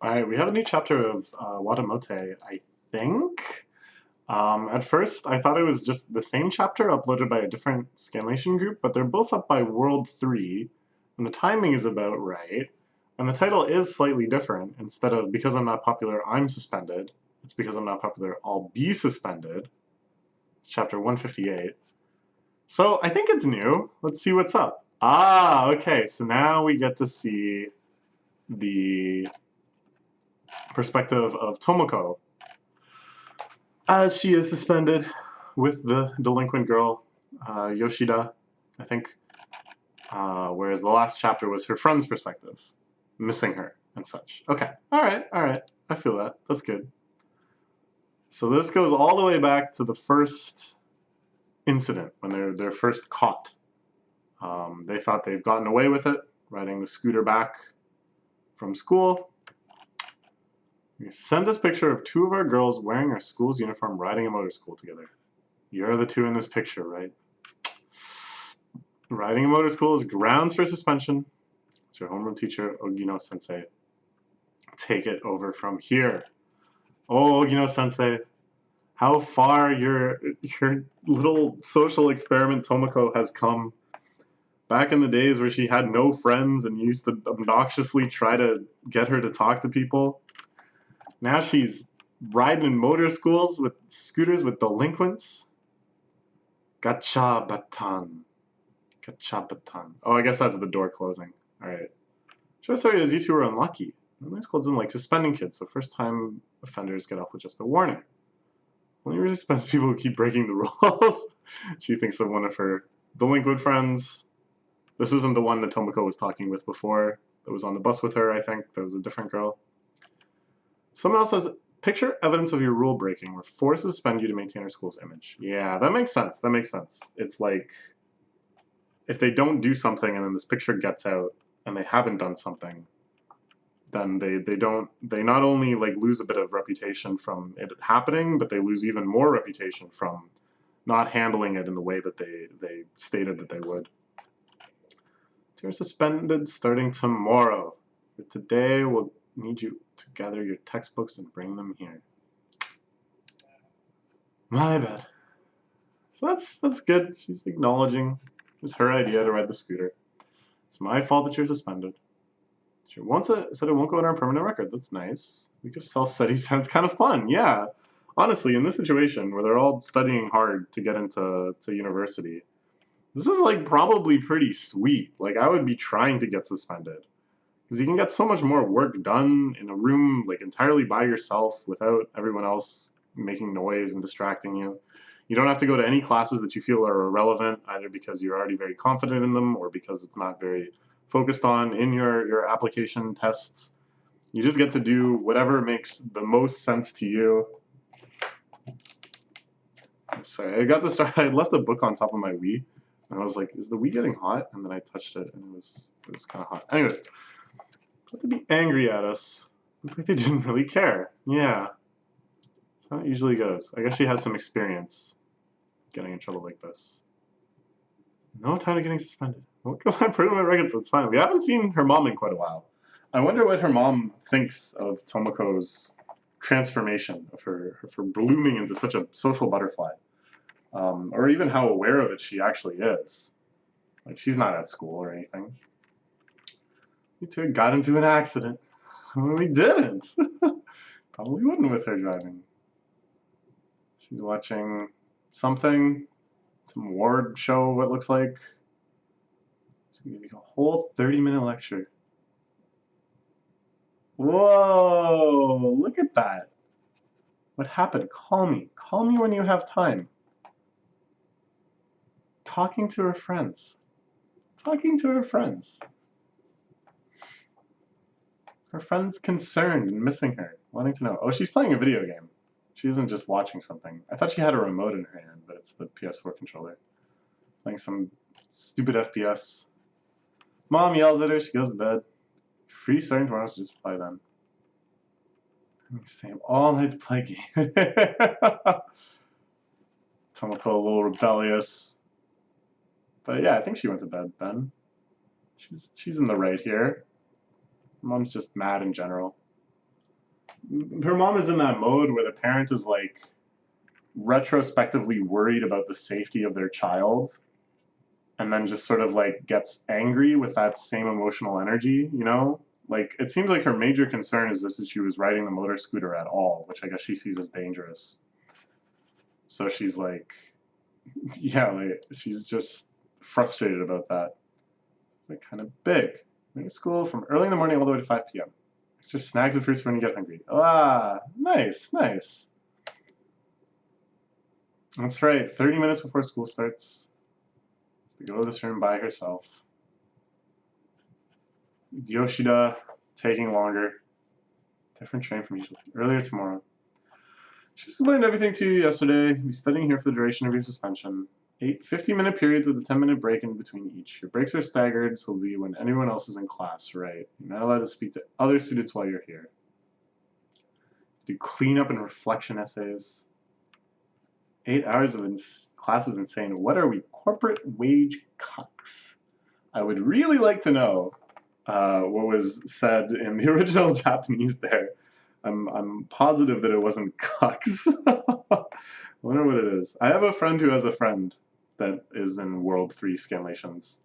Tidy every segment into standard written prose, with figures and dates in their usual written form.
Alright, we have a new chapter of Watamote, I think. At first, I thought it was just the same chapter uploaded by a different scanlation group, but they're both up by World 3, and the timing is about right, and the title is slightly different. Instead of Because I'm Not Popular, I'm Suspended, it's Because I'm Not Popular, I'll Be Suspended. It's chapter 158. So I think it's new. Let's see what's up. Ah, okay, so now we get to see the perspective of Tomoko as she is suspended with the delinquent girl, Yoshida, I think. Whereas the last chapter was her friend's perspective, missing her and such. Okay, all right. I feel that. That's good. So this goes all the way back to the first incident when they're first caught. They thought they've gotten away with it, riding the scooter back from school. We sent this picture of two of our girls wearing our school's uniform riding a motor school together. You're the two in this picture, right? Riding a motor school is grounds for suspension. It's your homeroom teacher, Ogino-sensei. Take it over from here. Oh, Ogino-sensei, how far your little social experiment Tomoko has come. Back in the days where she had no friends and used to obnoxiously try to get her to talk to people. Now she's riding in motor schools with scooters with delinquents. Gachabatan. Gachabatan. Oh, I guess that's the door closing. Alright. Should I say is you two are unlucky. This school doesn't like suspending kids, so first time offenders get off with just a warning. Only really suspend people who keep breaking the rules. She thinks of one of her delinquent friends. This isn't the one that Tomoko was talking with before. That was on the bus with her, I think. That was a different girl. Someone else says, picture evidence of your rule breaking. We're forced to suspend you to maintain our school's image. Yeah, that makes sense. That makes sense. It's like, if they don't do something and then this picture gets out and they haven't done something, then they not only like lose a bit of reputation from it happening, but they lose even more reputation from not handling it in the way that they stated that they would. You're suspended starting tomorrow. But today we'll need you to gather your textbooks and bring them here. My bad. So that's good. She's acknowledging it was her idea to ride the scooter. It's my fault that you're suspended. She said it won't go on our permanent record. That's nice. We could sell SETI sounds kind of fun. Yeah. Honestly, in this situation where they're all studying hard to get into university, this is like probably pretty sweet. Like I would be trying to get suspended. Because you can get so much more work done in a room like entirely by yourself without everyone else making noise and distracting you. You don't have to go to any classes that you feel are irrelevant, either because you're already very confident in them or because it's not very focused on in your application tests. You just get to do whatever makes the most sense to you. Sorry, I got this. I left a book on top of my Wii, and I was like, "Is the Wii getting hot?" And then I touched it, and it was kind of hot. Anyways, but to be angry at us, looked like they didn't really care. Yeah, that's how it usually goes. I guess she has some experience getting in trouble like this. No time to getting suspended. Look at my put in my record, so it's fine. We haven't seen her mom in quite a while. I wonder what her mom thinks of Tomoko's transformation, of her blooming into such a social butterfly, or even how aware of it she actually is. Like she's not at school or anything. We two got into an accident. We didn't. Probably wouldn't with her driving. She's watching something, some award show, what looks like. She's gonna make a whole 30-minute lecture. Whoa, look at that. What happened? Call me. Call me when you have time. Talking to her friends. Talking to her friends. Her friend's concerned and missing her, wanting to know. Oh, she's playing a video game. She isn't just watching something. I thought she had a remote in her hand, but it's the PS4 controller. Playing some stupid FPS. Mom yells at her, she goes to bed. Free starting tomorrow, so just play then. I'm staying up all night to play game. Tomoko a little rebellious. But yeah, I think she went to bed then. She's in the right here. Mom's just mad in general. her mom is in that mode where the parent is like retrospectively worried about the safety of their child and then just sort of like gets angry with that same emotional energy, you know? Like it seems like her major concern is this that she was riding the motor scooter at all, which I guess she sees as dangerous. So she's like, yeah, like she's just frustrated about that. Like kind of big. Going to school from early in the morning all the way to 5 p.m. It's just snacks and fruits when you get hungry. Ah, nice, nice. That's right. 30 minutes before school starts, to go to this room by herself. Yoshida taking longer. Different train from usual. Earlier tomorrow. She explained everything to you yesterday. We'll be studying here for the duration of your suspension. 8 50-minute periods with a 10-minute break in between each. Your breaks are staggered, so it'll be when anyone else is in class, right? You're not allowed to speak to other students while you're here. Do cleanup and reflection essays. 8 hours of class is insane. What are we, corporate wage cucks? I would really like to know what was said in the original Japanese there. I'm positive that it wasn't cucks. I wonder what it is. I have a friend who has a friend that is in World 3 Scanlations.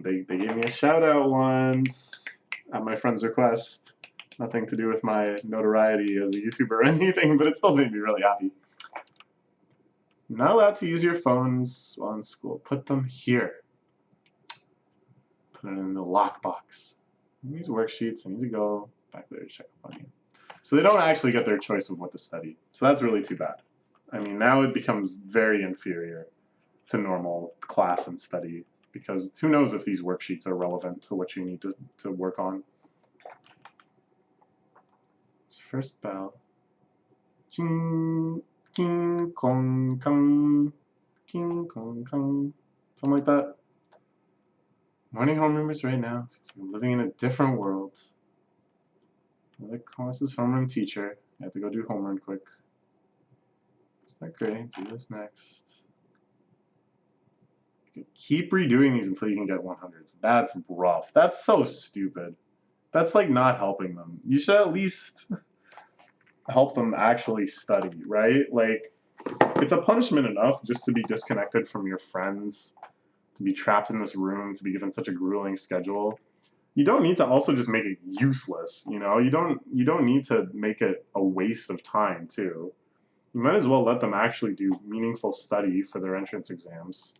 They gave me a shout out once at my friend's request. Nothing to do with my notoriety as a YouTuber or anything, but it still made me really happy. Not allowed to use your phones while in school. Put them here. Put it in the lockbox. These worksheets, I need to go back there to check up on you. So they don't actually get their choice of what to study. So that's really too bad. I mean, now it becomes very inferior to normal class and study because who knows if these worksheets are relevant to what you need to work on. It's first bell. Ching, king, kong, kong, king, kong, kong. Something like that. Morning homeroomers right now. Feels like I'm living in a different world. Another classes homeroom teacher. I have to go do homeroom quick. It's not great. Do this next. Keep redoing these until you can get 100s. That's rough. That's so stupid. That's like not helping them. You should at least help them actually study, right? Like, it's a punishment enough just to be disconnected from your friends, to be trapped in this room, to be given such a grueling schedule. You don't need to also just make it useless, you know? You don't need to make it a waste of time, too. You might as well let them actually do meaningful study for their entrance exams.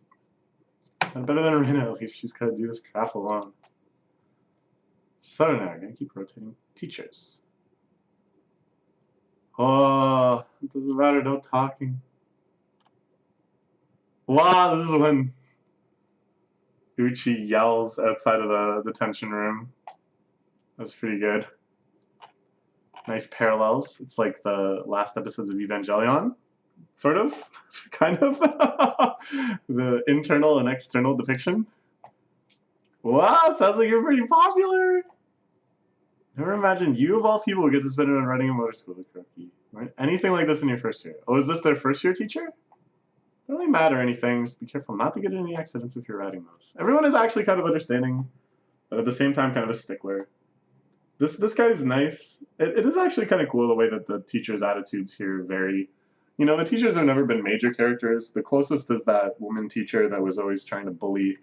And better than Rena, at least she's got to do this crap alone. So now I'm going to keep rotating teachers. Oh, it doesn't matter, no talking. Wow, this is when Uchi yells outside of the detention room. That's pretty good. Nice parallels. It's like the last episodes of Evangelion. Sort of. Kind of. The internal and external depiction. Wow, sounds like you're pretty popular. Never imagined you, of all people, would get suspended on riding a motorcycle cookie. Right? Anything like this in your first year. Oh, is this their first year teacher? Doesn't really matter anything. Just be careful not to get in any accidents if you're riding those. Everyone is actually kind of understanding, but at the same time kind of a stickler. This guy's nice. It is actually kind of cool the way that the teachers' attitudes here vary. You know, the teachers have never been major characters. The closest is that woman teacher that was always trying to bully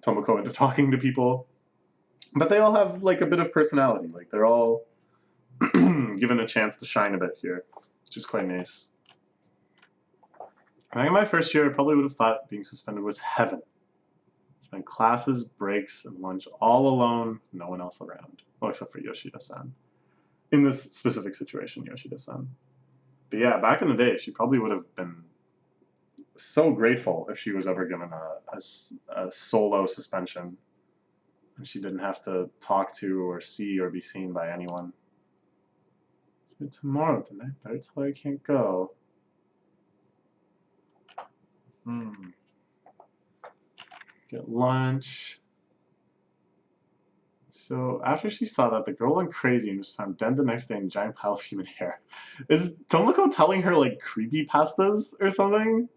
Tomoko into talking to people. But they all have like a bit of personality. Like they're all given a chance to shine a bit here, which is quite nice. Back in my first year, I probably would have thought being suspended was heaven. Spend classes, breaks, and lunch all alone, no one else around. Well, except for Yoshida-san. In this specific situation, Yoshida-san. But yeah, back in the day, she probably would have been so grateful if she was ever given a solo suspension and she didn't have to talk to or see or be seen by anyone. Tomorrow, tonight, better tell her I can't go. Get lunch. So after she saw that, the girl went crazy and was found dead the next day in a giant pile of human hair. Is Tomoko telling her like creepy pastas or something?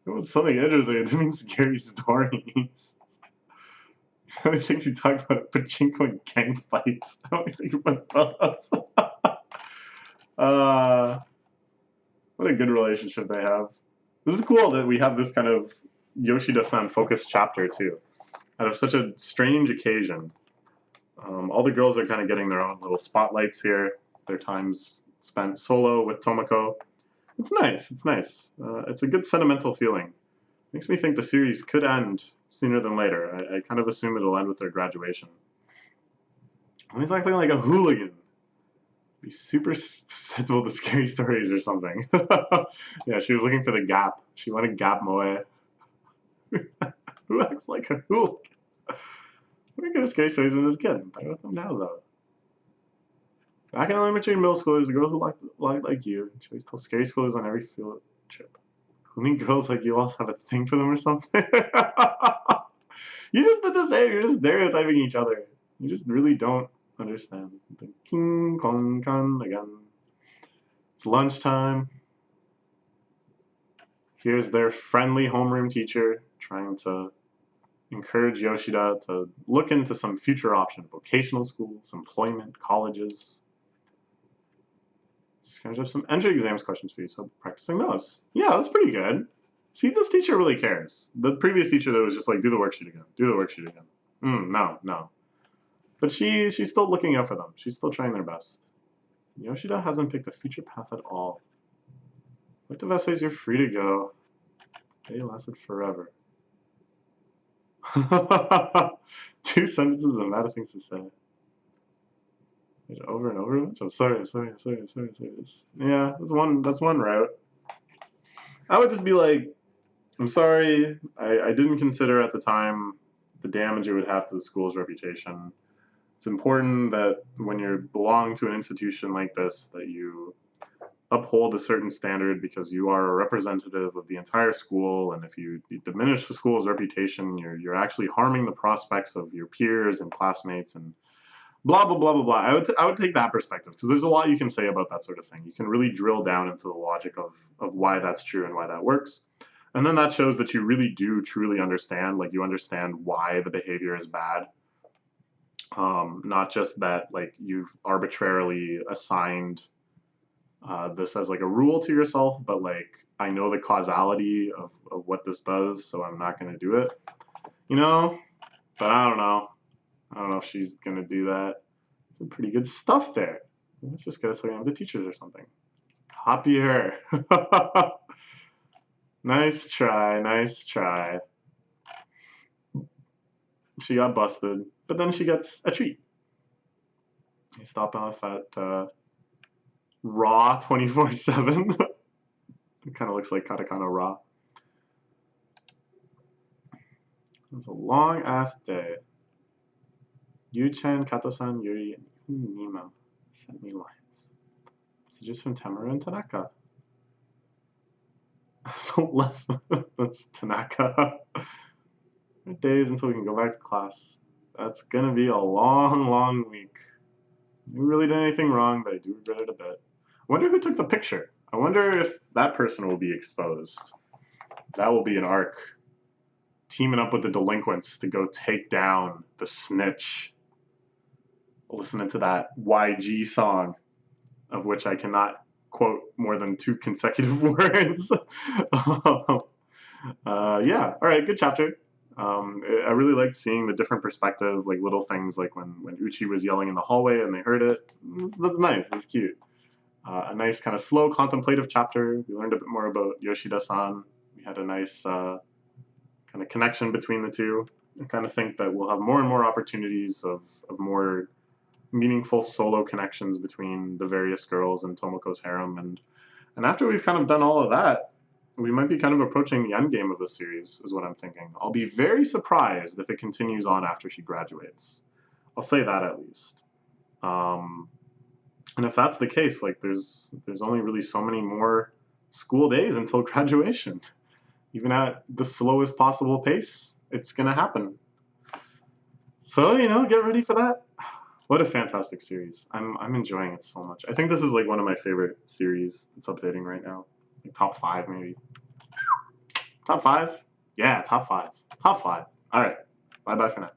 It was something interesting. It didn't mean scary stories. I only think she talked about pachinko and gang fights. I only think about those. Uh, what a good relationship they have. This is cool that we have this kind of Yoshida-san focused chapter too. Out of such a strange occasion. All the girls are kind of getting their own little spotlights here. Their time's spent solo with Tomoko. It's nice. It's nice. It's a good sentimental feeling. Makes me think the series could end sooner than later. I kind of assume it'll end with their graduation. And he's acting like a hooligan. Be super susceptible to scary stories or something. Yeah, she was looking for the gap. She wanted Gap Moe. Who acts like a hooligan? We could have scary stories when I was a kid. I'm better with them now, though. Back in elementary and middle school, there's a girl who looked like you. She always tells scary stories on every field trip. Including girls like you also have a thing for them or something? You just did the same. You're just stereotyping each other. You just really don't understand. The King Kong Kan again. It's lunchtime. Here's their friendly homeroom teacher trying to encourage Yoshida to look into some future option. Vocational schools, employment, colleges. It's kind of some entry exams questions for you, so practicing those. Yeah, that's pretty good. See, this teacher really cares. The previous teacher that was just like, do the worksheet again. Do the worksheet again. No. But she's still looking out for them. She's still trying their best. Yoshida hasn't picked a future path at all. Elective essays, you're free to go. They lasted forever. 2 sentences and mad things to say. Over and over. I'm sorry. Yeah, that's one route. I would just be like, I'm sorry, I didn't consider at the time the damage it would have to the school's reputation. It's important that when you belong to an institution like this, that you uphold a certain standard because you are a representative of the entire school, and if you diminish the school's reputation, you're actually harming the prospects of your peers and classmates and blah, blah, blah, blah, blah. I would take that perspective because there's a lot you can say about that sort of thing. You can really drill down into the logic of why that's true and why that works. And then that shows that you really do truly understand, like you understand why the behavior is bad. Not just that like you've arbitrarily assigned this as like a rule to yourself, but like I know the causality of what this does, so I'm not going to do it. You know? But I don't know. I don't know if she's going to do that. Some pretty good stuff there. Let's just get us looking at the teachers or something. Copy her. Nice try. She got busted, but then she gets a treat. You stop off at Raw 24/7. It kind of looks like katakana Raw. It was a long ass day. Yu-chan, Kato-san, Yuri, and Nima sent me lines. Messages from Tamara and Tanaka. That's Tanaka. Days until we can go back to class. That's gonna be a long week. We really did anything wrong, but I do regret it a bit. I wonder who took the picture. I wonder if that person will be exposed. That will be an arc. Teaming up with the delinquents to go take down the snitch. Listening to that YG song, of which I cannot quote more than 2 consecutive words. Yeah, all right, good chapter. I really liked seeing the different perspective, like little things like when Uchi was yelling in the hallway and they heard it. That's nice, that's cute. A nice kind of slow contemplative chapter. We learned a bit more about Yoshida-san. We had a nice kind of connection between the two. I kind of think that we'll have more and more opportunities of more meaningful solo connections between the various girls in Tomoko's harem. And after we've kind of done all of that, we might be kind of approaching the end game of the series, is what I'm thinking. I'll be very surprised if it continues on after she graduates. I'll say that at least. And if that's the case, like there's only really so many more school days until graduation. Even at the slowest possible pace, it's gonna happen. So, get ready for that. What a fantastic series. I'm enjoying it so much. I think this is like one of my favorite series that's updating right now. Like top 5 maybe. Top 5? Yeah, top 5. Top 5. All right. Bye-bye for now.